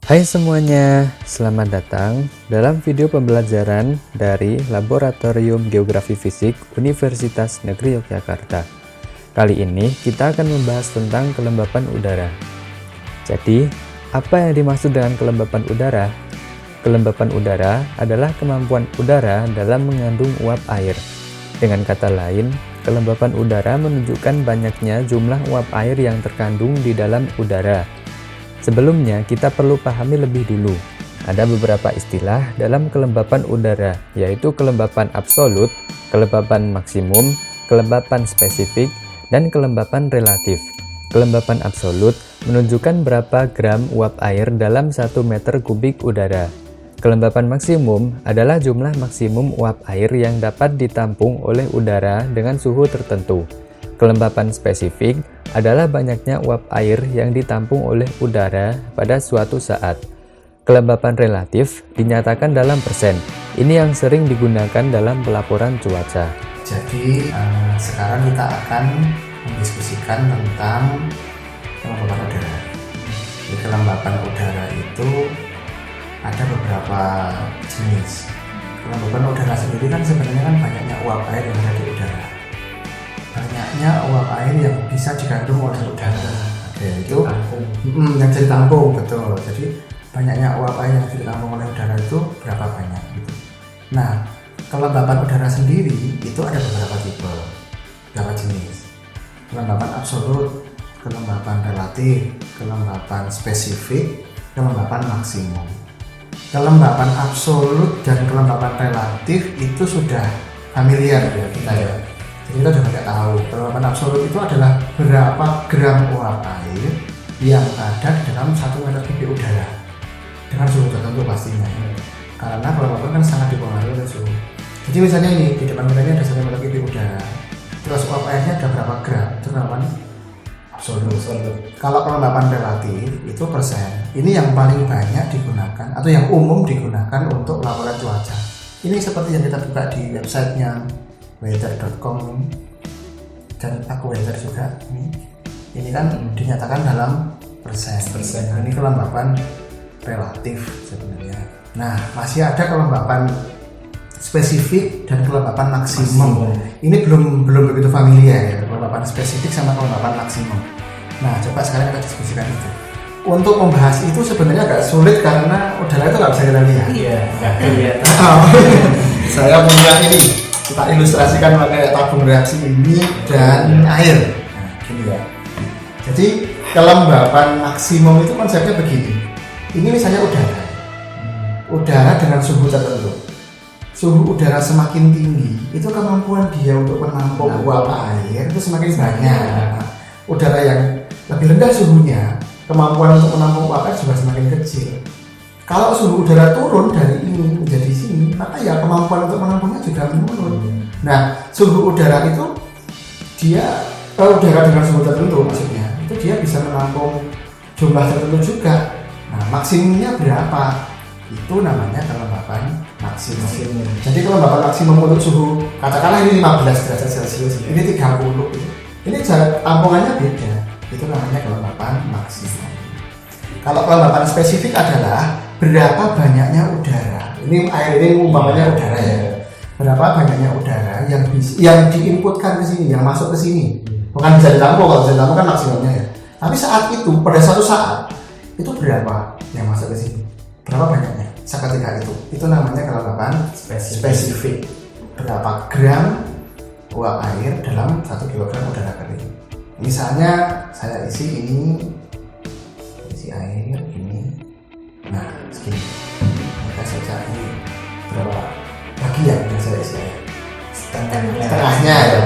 Hai semuanya, selamat datang dalam video pembelajaran dari Laboratorium Geografi Fisik Universitas Negeri Yogyakarta. Kali ini kita akan membahas tentang kelembapan udara. Jadi, apa yang dimaksud dengan kelembapan udara? Kelembapan udara adalah kemampuan udara dalam mengandung uap air. Dengan kata lain, kelembapan udara menunjukkan banyaknya jumlah uap air yang terkandung di dalam udara. Sebelumnya, kita perlu pahami lebih dulu. Ada beberapa istilah dalam kelembapan udara, yaitu kelembapan absolut, kelembapan maksimum, kelembapan spesifik, dan kelembapan relatif. Kelembapan absolut menunjukkan berapa gram uap air dalam 1 meter kubik udara. Kelembapan maksimum adalah jumlah maksimum uap air yang dapat ditampung oleh udara dengan suhu tertentu. Kelembapan spesifik adalah banyaknya uap air yang ditampung oleh udara pada suatu saat. Kelembapan relatif dinyatakan dalam persen. Ini yang sering digunakan dalam pelaporan cuaca. Jadi sekarang kita akan mendiskusikan tentang kelembapan udara. Di kelembapan udara itu ada beberapa jenis. Kelembapan udara sendiri kan sebenarnya banyaknya uap air yang ada di udara. Banyaknya uap air yang bisa dikandung oleh udara, yaitu yang bisa ditampung, betul. Jadi banyaknya uap air yang bisa ditampung oleh udara itu berapa banyak gitu. Nah, kelembapan udara sendiri itu ada beberapa tipe, beberapa jenis. Kelembapan absolut, kelembapan relatif, kelembapan spesifik, kelembapan maksimum. Kelembapan absolut dan kelembapan relatif itu sudah familiar ya kita ya. Jadi kita sudah tidak tahu. Kelembapan absolut itu adalah berapa gram uap air yang ada di dalam 1 meter kubik udara dengan suhu tertentu pastinya. Karena kelembapan kan sangat dipengaruhi oleh suhu. Jadi misalnya ini di depan kita ini ada 1 meter kubik udara. Terus uap airnya ada berapa gram? Itu kelembapan absolut. Kalau kelembapan relatif itu persen. Ini yang paling banyak digunakan atau yang umum digunakan untuk laporan cuaca. Ini seperti yang kita buka di websitenya weather.com dan AccuWeather juga. Ini kan dinyatakan dalam persen. Nah, ini kelembapan relatif sebenarnya. Nah, masih ada kelembapan spesifik dan kelembapan maksimum. Ini belum begitu familiar ya, kelembapan spesifik sama kelembapan maksimum. Nah, coba sekarang kita diskusikan itu. Untuk membahas itu sebenarnya agak sulit karena udara itu nggak bisa kita lihat. Iya, nggak kelihatan. Saya punya ini, kita ilustrasikan pakai tabung reaksi ini dan air. Nah, gini ya. Jadi kelembapan maksimum itu konsepnya begini. Ini misalnya udara. Udara dengan suhu tertentu. Suhu udara semakin tinggi, itu kemampuan dia untuk menampung uap air itu semakin banyak. Nah, udara yang lebih rendah suhunya, kemampuan untuk menampung uap air juga semakin kecil. Kalau suhu udara turun dari ini menjadi sini, maka ya kemampuan untuk menampungnya juga menurun. Nah, suhu udara itu udara dengan suhu tertentu maksudnya, itu dia bisa menampung jumlah tertentu juga. Nah, maksimumnya berapa? Itu namanya kelembapan maksimum. Jadi kelembapan maksimum untuk suhu katakanlah ini 15 derajat Celcius, ini 30. Ini jarak tampungannya beda. Itu namanya kelembapan maksimum. Kalau kelembapan spesifik adalah berapa banyaknya udara. Ini air ini umpamanya udara ya. Berapa banyaknya udara yang diinputkan ke sini, yang masuk ke sini. Bukan bisa ditampung, kalau bisa ditampung kan maksimumnya ya. Tapi saat itu, pada suatu saat itu berapa yang masuk ke sini? Berapa banyaknya seketika itu namanya kelembapan spesifik. Berapa gram uap air dalam 1 kilogram udara kering. Misalnya saya isi air ini, nah segini. Maka saya cari berapa bagian yang saya isi air.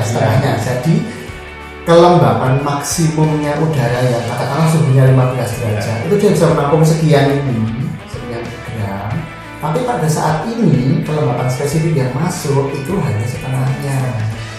Setengahnya. Jadi kelembapan maksimumnya udara yang katakanlah suhunya 15 derajat itu dia bisa menampung sekian gram. Tapi pada saat ini kelembapan spesifik yang masuk itu hanya setengahnya.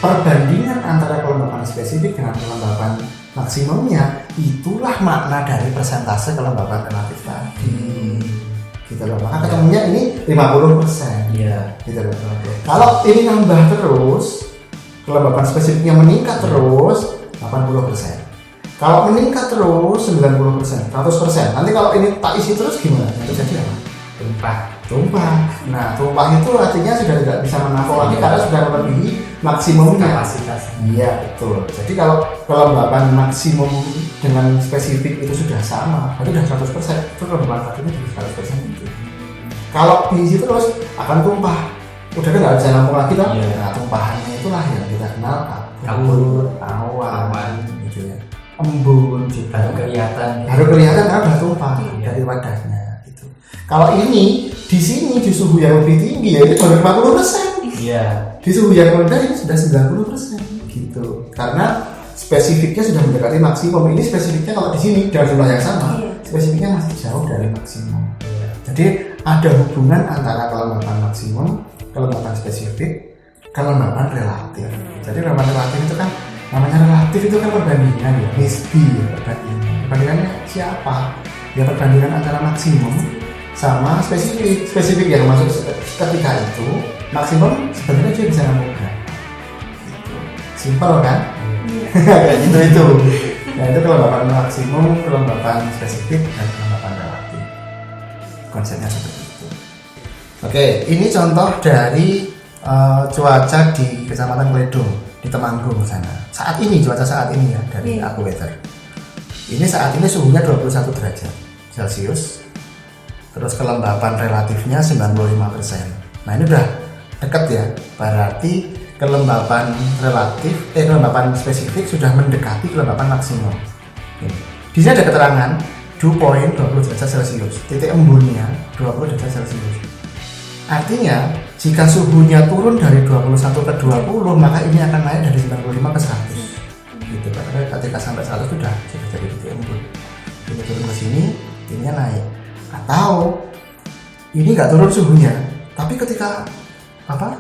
Perbandingan antara kelembapan spesifik dengan kelembapan maksimumnya, itulah makna dari persentase kelembapan relatif tadi. Gitu loh. Maka ketemunya ini 50%. Iya. Gitu loh. Kalau ini nambah terus, kelembapan spesifiknya meningkat terus 80%. Kalau meningkat terus 90%, 100%. Nanti kalau ini tak isi terus gimana? Yang terjadi apa? Tumpah. Nah, tumpah itu artinya sudah tidak bisa menampung lagi karena sudah melebihi maksimumnya. Kapasitas. Iya, betul. Jadi kalau kelembapan maksimum dengan spesifik itu sudah sama, berarti sudah 100%. Itu kelembapan tadinya jadi 100% itu. Kalau diisi terus akan tumpah. Udah kan nggak bisa nampung lagi kan? Iya. Nah, tumpahannya itulah yang kita kenal Kabut, awan, gitu ya. Embun juga. Baru kelihatan karena udah tumpah dari wadahnya gitu. Kalau ini di sini di suhu yang lebih tinggi ya ini baru 50%. Iya. Di suhu yang rendah ini sudah 90% gitu. Karena spesifiknya sudah mendekati maksimum. Ini spesifiknya kalau di sini dengan jumlah yang sama, spesifiknya masih jauh dari maksimum. Jadi ada hubungan antara kelembapan maksimum, kelembapan spesifik, kelembapan relatif. Jadi kelembapan relatif itu kan namanya relatif itu kan perbandingan ya, nisbi ya, perbandingan. Perbandingannya siapa? Ya perbandingan antara maksimum sama spesifik. Spesifik yang masuk ketika itu maksimum sebenarnya dia bisa nampung berapa? Gitu. Simpel kan? Kayak gitu itu. Nah itu kelembapan maksimum, kelembapan spesifik dan kelembapan relatif. Konsepnya seperti itu. Oke, ini contoh dari cuaca di Kecamatan Kledo di Temanggung sana. Saat ini cuaca saat ini ya dari Aku Weather. Ini saat ini suhunya 21 derajat Celcius. Terus kelembapan relatifnya 95%. Nah, ini udah dekat ya. Berarti kelembapan relatif kelembapan spesifik sudah mendekati kelembapan maksimum. Di sini ada keterangan dew point 20 derajat Celcius. Titik embunnya 20 derajat Celcius. Artinya jika suhunya turun dari 21 ke 20, maka ini akan naik dari 95 ke 100. Gitu. Karena ketika sampai 100 sudah jadi titik embun. Ini turun ke sini, ininya naik. Atau ini nggak turun suhunya, tapi ketika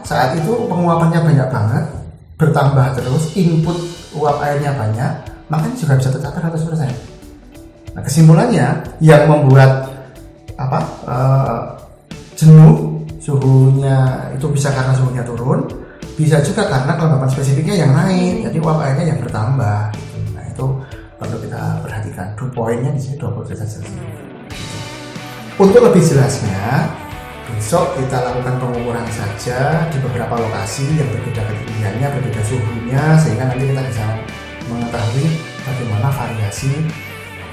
saat itu penguapannya banyak banget, bertambah terus, input uap airnya banyak, maka ini juga bisa tercapai 100%. Nah, kesimpulannya yang membuat jenuh suhunya itu bisa karena suhunya turun, bisa juga karena kelembapan spesifiknya yang naik, jadi uap airnya yang bertambah. Gitu. Nah itu perlu kita perhatikan. Dew point-nya di sini 20 derajat Celcius. Untuk lebih jelasnya, besok kita lakukan pengukuran saja di beberapa lokasi yang berbeda ketinggiannya, berbeda suhunya, sehingga nanti kita bisa mengetahui bagaimana variasi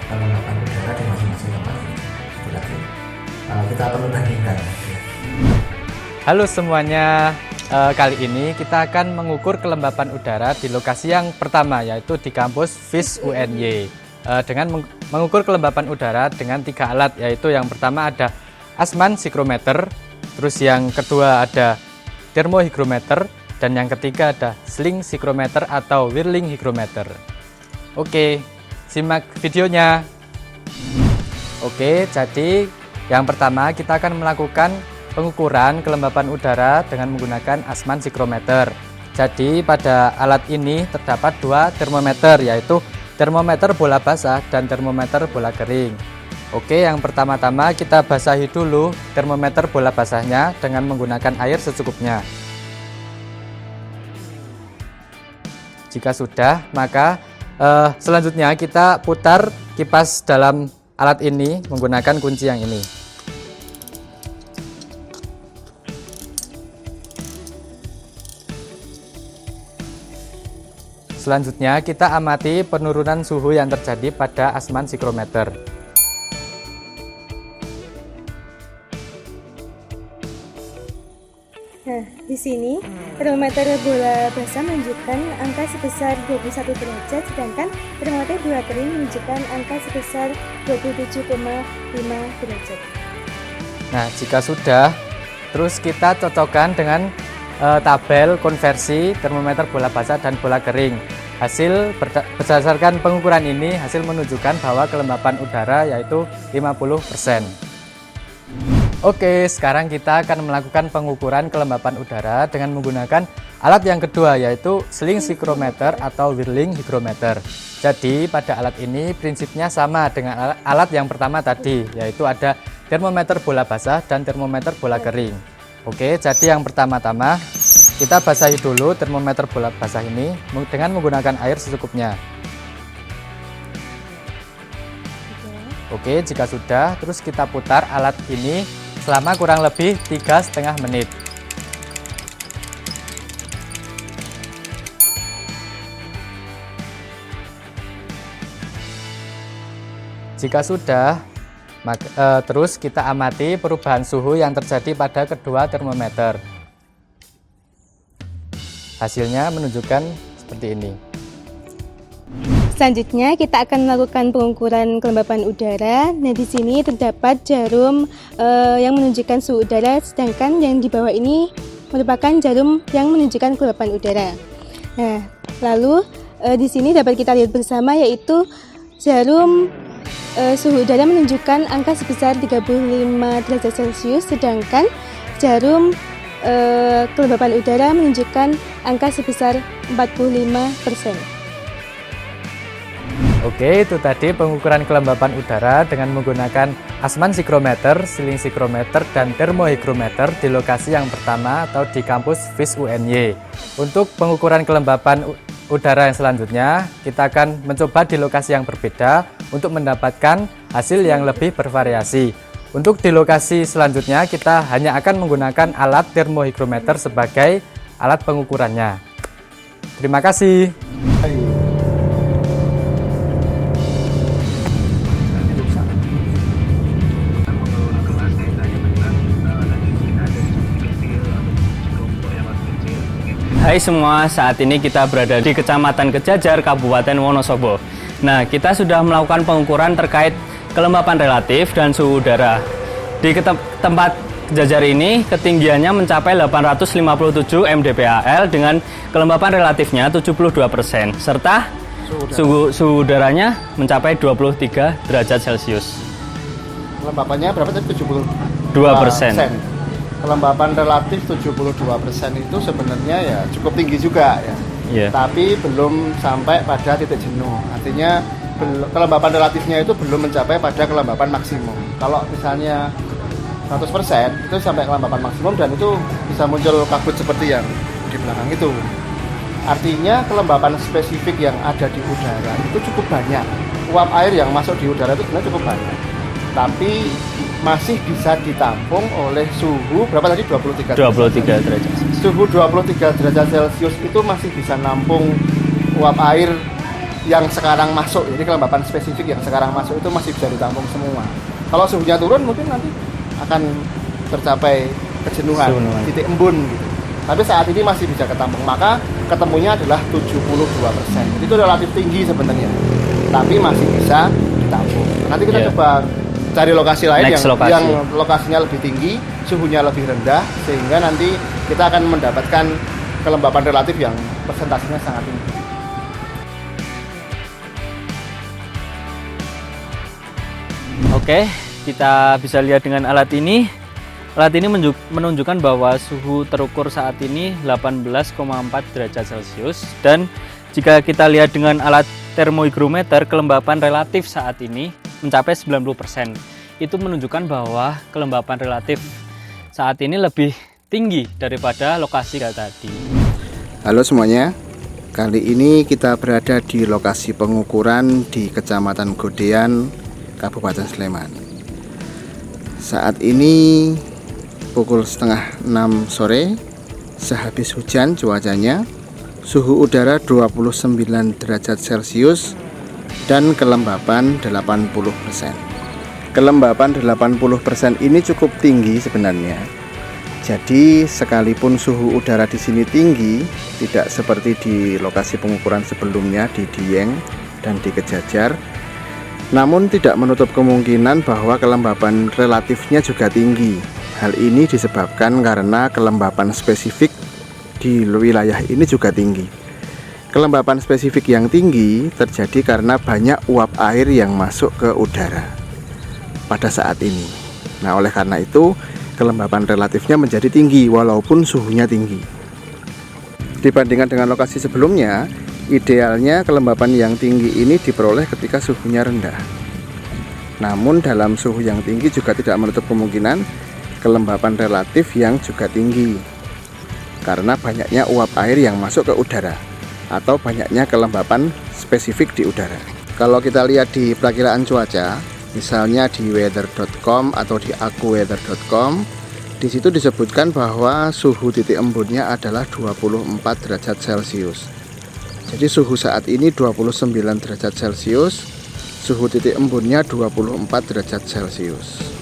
kelembapan udara di masing-masing tempat ini. Kita perlu bandingkan. Halo semuanya, kali ini kita akan mengukur kelembapan udara di lokasi yang pertama, yaitu di kampus FIS UNY. Dengan mengukur kelembapan udara dengan 3 alat, yaitu yang pertama ada Asman Psychrometer, terus yang kedua ada Thermohygrometer, dan yang ketiga ada Sling Psychrometer atau Whirling Hygrometer. Oke, simak videonya. Oke, jadi yang pertama kita akan melakukan pengukuran kelembapan udara dengan menggunakan Asman Psychrometer. Jadi pada alat ini terdapat 2 termometer, yaitu termometer bola basah dan termometer bola kering. Oke, yang pertama-tama kita basahi dulu termometer bola basahnya dengan menggunakan air secukupnya. Jika sudah, maka selanjutnya kita putar kipas dalam alat ini menggunakan kunci yang ini. Selanjutnya kita amati penurunan suhu yang terjadi pada Asman Psychrometer. Nah, di sini termometer bola basah menunjukkan angka sebesar 21 derajat, sedangkan termometer bola kering menunjukkan angka sebesar 27,5 derajat. Nah, jika sudah, terus kita cocokkan dengan tabel konversi termometer bola basah dan bola kering. Berdasarkan pengukuran ini, hasil menunjukkan bahwa kelembapan udara yaitu 50%. Oke, sekarang kita akan melakukan pengukuran kelembapan udara dengan menggunakan alat yang kedua, yaitu Sling Psychrometer atau Whirling Hygrometer. Jadi pada alat ini prinsipnya sama dengan alat yang pertama tadi, yaitu ada termometer bola basah dan termometer bola kering. Oke, jadi yang pertama-tama kita basahi dulu termometer bola basah ini dengan menggunakan air secukupnya. Oke, jika sudah, terus kita putar alat ini selama kurang lebih 3,5 menit. Jika sudah, terus kita amati perubahan suhu yang terjadi pada kedua termometer. Hasilnya menunjukkan seperti ini. Selanjutnya kita akan melakukan pengukuran kelembapan udara. Nah, di sini terdapat jarum yang menunjukkan suhu udara, sedangkan yang di bawah ini merupakan jarum yang menunjukkan kelembapan udara. Nah, lalu di sini dapat kita lihat bersama, yaitu jarum suhu udara menunjukkan angka sebesar 35 derajat Celcius, sedangkan jarum kelembapan udara menunjukkan angka sebesar 45%. Oke, itu tadi pengukuran kelembapan udara dengan menggunakan Asman Psychrometer, Siling Psychrometer, dan Thermohygrometer di lokasi yang pertama atau di kampus FIS UNY. Untuk pengukuran kelembapan udara yang selanjutnya, kita akan mencoba di lokasi yang berbeda untuk mendapatkan hasil yang lebih bervariasi. Untuk di lokasi selanjutnya, kita hanya akan menggunakan alat Thermohygrometer sebagai alat pengukurannya. Terima kasih. Hai semua, saat ini kita berada di Kecamatan Kejajar, Kabupaten Wonosobo. Nah, kita sudah melakukan pengukuran terkait kelembapan relatif dan suhu udara. Di tempat Kejajar ini, ketinggiannya mencapai 857 mdPAL dengan kelembapan relatifnya 72%, serta suhu udaranya mencapai 23 derajat Celcius. Kelembapannya berapa tadi? 2%. Kelembapan relatif 72% itu sebenarnya ya cukup tinggi juga ya. Yeah. Tapi belum sampai pada titik jenuh. Artinya kelembapan relatifnya itu belum mencapai pada kelembapan maksimum. Kalau misalnya 100% itu sampai kelembapan maksimum dan itu bisa muncul kabut seperti yang di belakang itu. Artinya kelembapan spesifik yang ada di udara itu cukup banyak. Uap air yang masuk di udara itu sebenarnya cukup banyak. Tapi masih bisa ditampung oleh suhu berapa tadi? 23 derajat. Suhu 23 derajat Celcius itu masih bisa nampung uap air yang sekarang masuk. Jadi kelembapan spesifik yang sekarang masuk itu masih bisa ditampung semua. Kalau suhunya turun mungkin nanti akan tercapai kejenuhan, titik embun gitu. Tapi saat ini masih bisa ketampung, maka ketemunya adalah 72%. Jadi itu relatif tinggi sebenarnya, tapi masih bisa ditampung. Nanti kita coba cari lokasi lain yang lokasinya lebih tinggi, suhunya lebih rendah, sehingga nanti kita akan mendapatkan kelembapan relatif yang persentasenya sangat tinggi. Oke, kita bisa lihat dengan alat ini. Alat ini menunjukkan bahwa suhu terukur saat ini 18,4 derajat Celcius, dan jika kita lihat dengan alat Thermohygrometer, kelembapan relatif saat ini mencapai 90%. Itu menunjukkan bahwa kelembapan relatif saat ini lebih tinggi daripada lokasi tadi. Halo semuanya, kali ini kita berada di lokasi pengukuran di Kecamatan Godean, Kabupaten Sleman. Saat ini pukul setengah 6 sore, sehabis hujan cuacanya, suhu udara 29 derajat Celcius dan kelembapan 80%. Kelembapan 80% ini cukup tinggi sebenarnya. Jadi sekalipun suhu udara di sini tinggi, tidak seperti di lokasi pengukuran sebelumnya di Dieng dan di Kejajar, namun tidak menutup kemungkinan bahwa kelembapan relatifnya juga tinggi. Hal ini disebabkan karena kelembapan spesifik di wilayah ini juga tinggi. Kelembapan spesifik yang tinggi terjadi karena banyak uap air yang masuk ke udara pada saat ini. Nah, oleh karena itu kelembapan relatifnya menjadi tinggi walaupun suhunya tinggi. Dibandingkan dengan lokasi sebelumnya, idealnya kelembapan yang tinggi ini diperoleh ketika suhunya rendah. Namun dalam suhu yang tinggi juga tidak menutup kemungkinan kelembapan relatif yang juga tinggi karena banyaknya uap air yang masuk ke udara atau banyaknya kelembapan spesifik di udara. Kalau kita lihat di perakiraan cuaca, Misalnya di weather.com atau di akuweather.com. Di situ disebutkan bahwa suhu titik embunnya adalah 24 derajat Celcius. Jadi suhu saat ini 29 derajat Celcius, suhu titik embunnya 24 derajat Celcius.